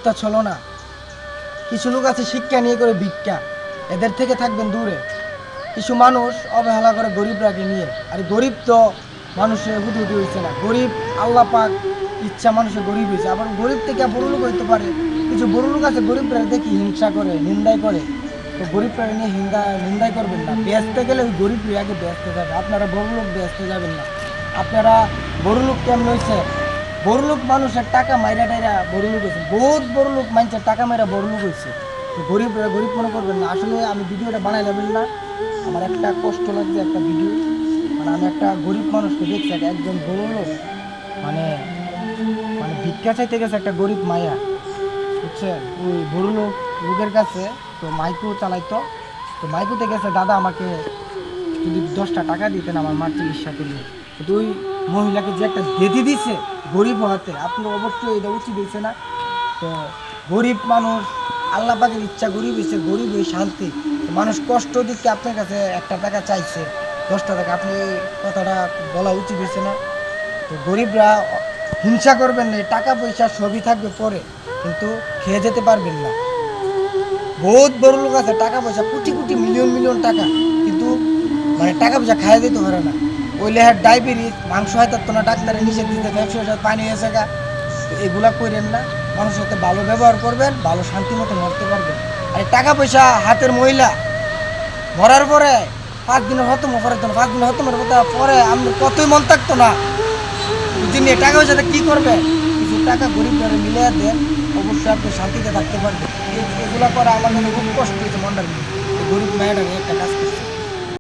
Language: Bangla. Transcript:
গরিবটা চলো না। কিছু লোক আছে শিক্ষা নিয়ে করে ভিক্ষা, এদের থেকে থাকবেন দূরে। কিছু মানুষ অবহেলা করে গরিবরাকে নিয়ে, আর গরিব তো মানুষের হুটি হয়েছে না, গরিব আল্লাহ পাক ইচ্ছা মানুষের গরিব হয়েছে। আবার গরিব থেকে বড় লোক হইতে পারে। কিছু বড় লোক আছে গরিবরা দেখি হিংসা করে, নিন্দাই করে। তো গরিবরা নিয়ে নিন্দাই করবেন না। বেচতে গেলে ওই গরিব আগে বেচতে যাবে, আপনারা বড় লোক বেচতে যাবেন না। আপনারা বড় লোক কেমন হয়েছে, বড় লোক মানুষের টাকা মাইরা টাইরা বড় লোক হয়েছে, বহুত বড় লোক মানুষের টাকা মাইরা বড় লোক হয়েছে। তো গরিবরা গরিব মনে করবেন না। আসলে আমি ভিডিওটা বানাই নেবেন না, আমার একটা কষ্ট লাগছে একটা ভিডিও, মানে আমি একটা গরিব মানুষকে দেখছি, একজন বড় লোক মানে মানে ভিক্ষা চাইতে গেছে একটা গরিব মায়া, বুঝছেন, ওই বড় লোকের কাছে। তো মাইকো চালাইতো, তো মাইকোতে গেছে, দাদা আমাকে যদি 10টা টাকা দিতেন আমার মার চিকিৎসা করলে। তো ওই মহিলাকে যে একটা বেঁধে দিছে গরিব হওয়াতে, আপনি অবশ্যই এটা উচিত হয়েছে না। তো গরিব মানুষ আল্লাহ পাকের ইচ্ছা গরিব হয়েছে, গরিব হয়ে শান্তি। তো মানুষ কষ্ট দিচ্ছে, আপনার কাছে 1টা টাকা চাইছে, 10টা টাকা, আপনি এই কথাটা বলা উচিত হয়েছে না। তো গরিবরা হিংসা করবেন না, টাকা পয়সা সবই থাকবে পরে, কিন্তু খেয়ে যেতে পারবেন না। বহুত বড় লোক আছে, টাকা পয়সা কোটি কোটি মিলিয়ন মিলিয়ন টাকা, কিন্তু মানে টাকা পয়সা খাইয়ে দিতে পারে না। ওই লেহার ডায়াবেটিস, মাংস হয়তো না, ডাক্তারে নিষেধ দিতে, ব্যবসার সাথে পানি হয়েছে গা। তো এগুলা করেন না, মানুষের সাথে ভালো ব্যবহার করবেন, ভালো শান্তি মতো মরতে পারবেন। আর টাকা পয়সা হাতের মহিলা মরার পরে 5 দিনের হতম পরে, 5 দিনের হতমের পরে আমি কতই মন থাকতো না। যিনি টাকা পয়সাতে কী করবে, কিছু টাকা গরিব ঘরে মিলিয়ে দেন, অবশ্যই আপনি শান্তিতে থাকতে পারবেন। এগুলা করা আমার মনে খুব কষ্ট হয়েছে মনটার, গরিব মেয়েটাকে একটা কাজ করছে।